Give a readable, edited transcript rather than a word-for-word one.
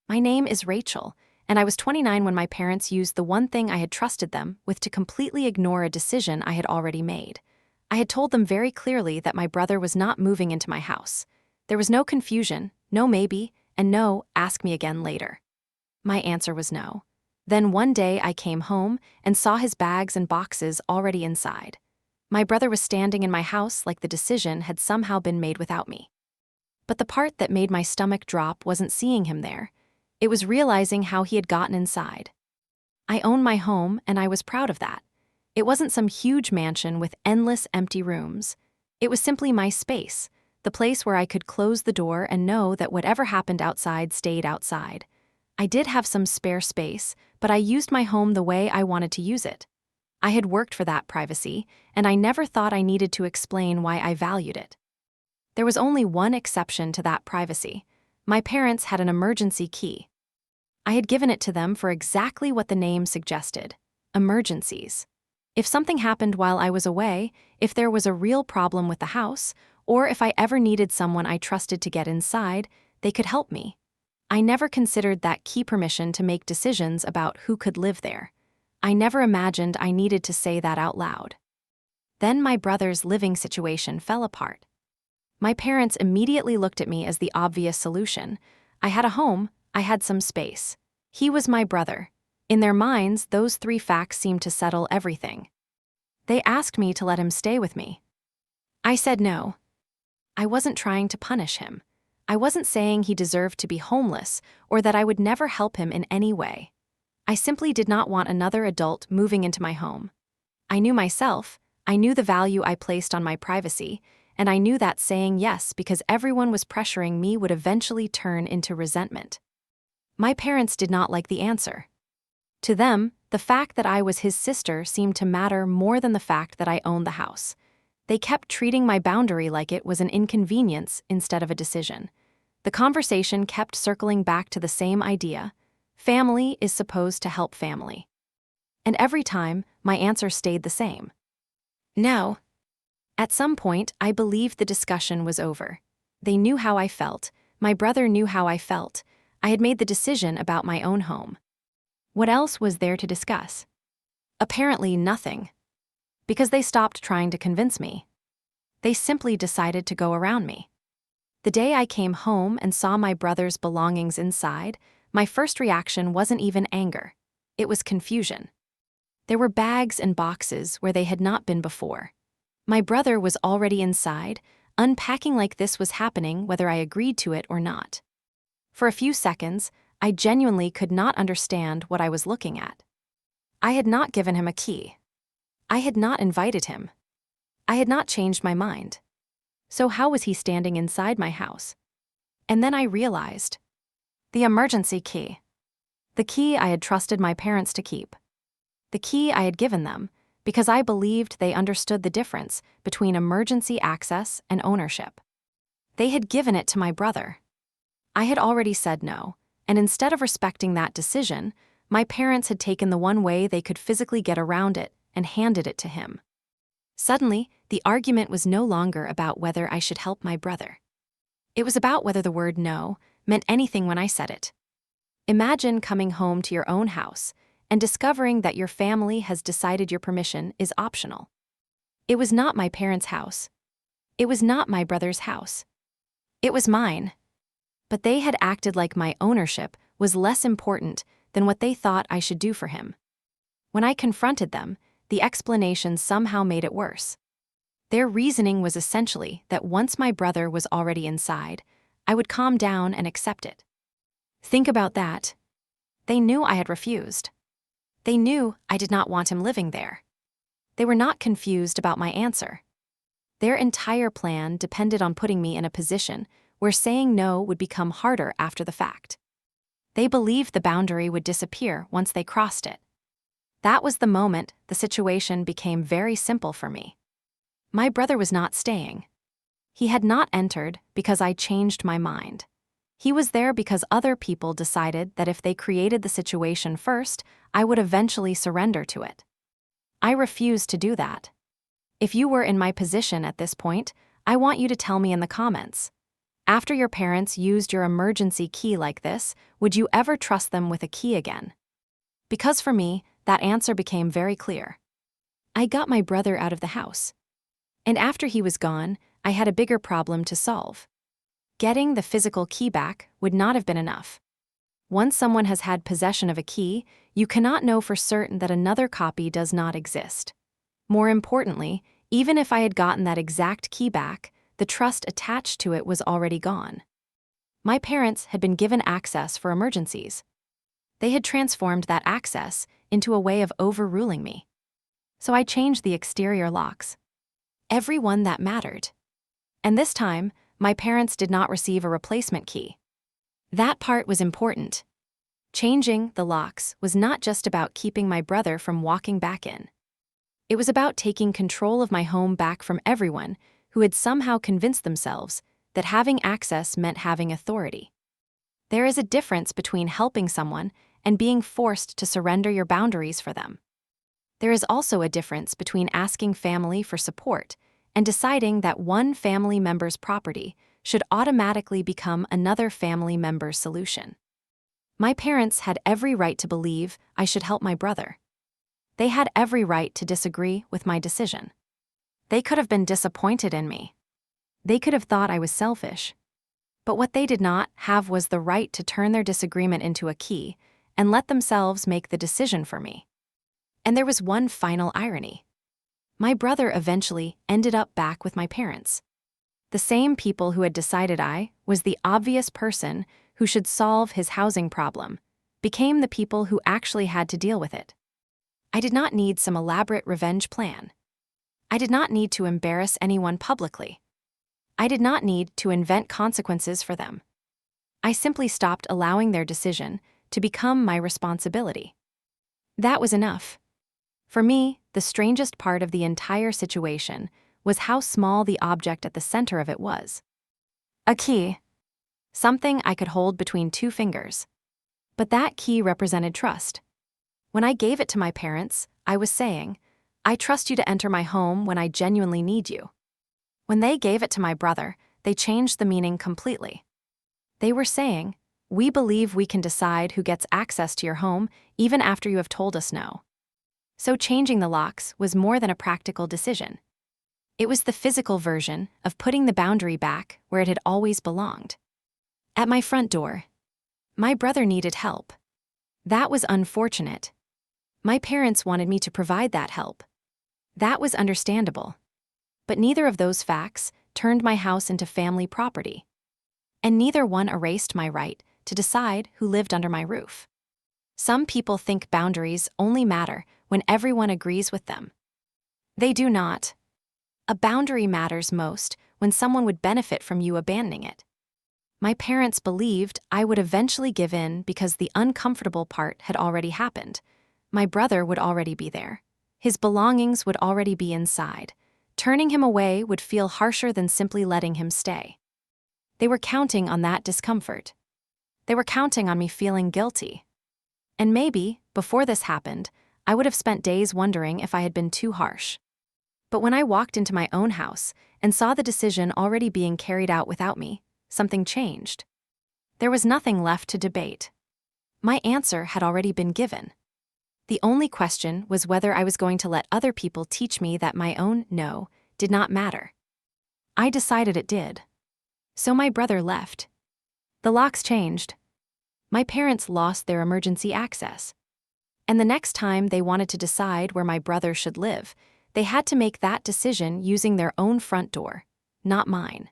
My name is Rachel, and I was 29 when my parents used the one thing I had trusted them with to completely ignore a decision I had already made. I had told them very clearly that my brother was not moving into my house. There was no confusion, no maybe, and no ask me again later. My answer was no. Then one day I came home and saw his bags and boxes already inside. My brother was standing in my house like the decision had somehow been made without me. But the part that made my stomach drop wasn't seeing him there. It was realizing how he had gotten inside. I owned my home, and I was proud of that. It wasn't some huge mansion with endless empty rooms. It was simply my space, the place where I could close the door and know that whatever happened outside stayed outside. I did have some spare space, but I used my home the way I wanted to use it. I had worked for that privacy, and I never thought I needed to explain why I valued it. There was only one exception to that privacy. My parents had an emergency key. I had given it to them for exactly what the name suggested: emergencies. If something happened while I was away, if there was a real problem with the house, or if I ever needed someone I trusted to get inside, they could help me. I never considered that key permission to make decisions about who could live there. I never imagined I needed to say that out loud. Then my brother's living situation fell apart. My parents immediately looked at me as the obvious solution. I had a home, I had some space. He was my brother. In their minds, those three facts seemed to settle everything. They asked me to let him stay with me. I said no. I wasn't trying to punish him. I wasn't saying he deserved to be homeless or that I would never help him in any way. I simply did not want another adult moving into my home. I knew myself, I knew the value I placed on my privacy, and I knew that saying yes because everyone was pressuring me would eventually turn into resentment. My parents did not like the answer. To them, the fact that I was his sister seemed to matter more than the fact that I owned the house. They kept treating my boundary like it was an inconvenience instead of a decision. The conversation kept circling back to the same idea: family is supposed to help family. And every time, my answer stayed the same: no. At some point, I believed the discussion was over. They knew how I felt. My brother knew how I felt. I had made the decision about my own home. What else was there to discuss? Apparently nothing. Because they stopped trying to convince me. They simply decided to go around me. The day I came home and saw my brother's belongings inside, my first reaction wasn't even anger. It was confusion. There were bags and boxes where they had not been before. My brother was already inside, unpacking like this was happening whether I agreed to it or not. For a few seconds, I genuinely could not understand what I was looking at. I had not given him a key. I had not invited him. I had not changed my mind. So how was he standing inside my house? And then I realized. The emergency key. The key I had trusted my parents to keep. The key I had given them, because I believed they understood the difference between emergency access and ownership. They had given it to my brother. I had already said no, and instead of respecting that decision, my parents had taken the one way they could physically get around it and handed it to him. Suddenly, the argument was no longer about whether I should help my brother. It was about whether the word no meant anything when I said it. Imagine coming home to your own house and discovering that your family has decided your permission is optional. It was not my parents' house. It was not my brother's house. It was mine. But they had acted like my ownership was less important than what they thought I should do for him. When I confronted them, the explanation somehow made it worse. Their reasoning was essentially that once my brother was already inside, I would calm down and accept it. Think about that. They knew I had refused. They knew I did not want him living there. They were not confused about my answer. Their entire plan depended on putting me in a position where saying no would become harder after the fact. They believed the boundary would disappear once they crossed it. That was the moment the situation became very simple for me. My brother was not staying. He had not entered because I changed my mind. He was there because other people decided that if they created the situation first, I would eventually surrender to it. I refused to do that. If you were in my position at this point, I want you to tell me in the comments. After your parents used your emergency key like this, would you ever trust them with a key again? Because for me, that answer became very clear. I got my brother out of the house. And after he was gone, I had a bigger problem to solve. Getting the physical key back would not have been enough. Once someone has had possession of a key, you cannot know for certain that another copy does not exist. More importantly, even if I had gotten that exact key back, the trust attached to it was already gone. My parents had been given access for emergencies. They had transformed that access into a way of overruling me. So I changed the exterior locks. Every one that mattered. And this time, my parents did not receive a replacement key. That part was important. Changing the locks was not just about keeping my brother from walking back in. It was about taking control of my home back from everyone who had somehow convinced themselves that having access meant having authority. There is a difference between helping someone and being forced to surrender your boundaries for them. There is also a difference between asking family for support and deciding that one family member's property should automatically become another family member's solution. My parents had every right to believe I should help my brother. They had every right to disagree with my decision. They could have been disappointed in me. They could have thought I was selfish. But what they did not have was the right to turn their disagreement into a key and let themselves make the decision for me. And there was one final irony. My brother eventually ended up back with my parents. The same people who had decided I was the obvious person who should solve his housing problem became the people who actually had to deal with it. I did not need some elaborate revenge plan. I did not need to embarrass anyone publicly. I did not need to invent consequences for them. I simply stopped allowing their decision to become my responsibility. That was enough. For me, the strangest part of the entire situation was how small the object at the center of it was. A key. Something I could hold between two fingers. But that key represented trust. When I gave it to my parents, I was saying, I trust you to enter my home when I genuinely need you. When they gave it to my brother, they changed the meaning completely. They were saying, we believe we can decide who gets access to your home even after you have told us no. So changing the locks was more than a practical decision. It was the physical version of putting the boundary back where it had always belonged. At my front door, my brother needed help. That was unfortunate. My parents wanted me to provide that help. That was understandable. But neither of those facts turned my house into family property. And neither one erased my right to decide who lived under my roof. Some people think boundaries only matter when everyone agrees with them. They do not. A boundary matters most when someone would benefit from you abandoning it. My parents believed I would eventually give in because the uncomfortable part had already happened. My brother would already be there. His belongings would already be inside. Turning him away would feel harsher than simply letting him stay. They were counting on that discomfort. They were counting on me feeling guilty. And maybe, before this happened, I would have spent days wondering if I had been too harsh. But when I walked into my own house and saw the decision already being carried out without me, something changed. There was nothing left to debate. My answer had already been given. The only question was whether I was going to let other people teach me that my own no did not matter. I decided it did. So my brother left. The locks changed. My parents lost their emergency access. And the next time they wanted to decide where my brother should live, they had to make that decision using their own front door, not mine.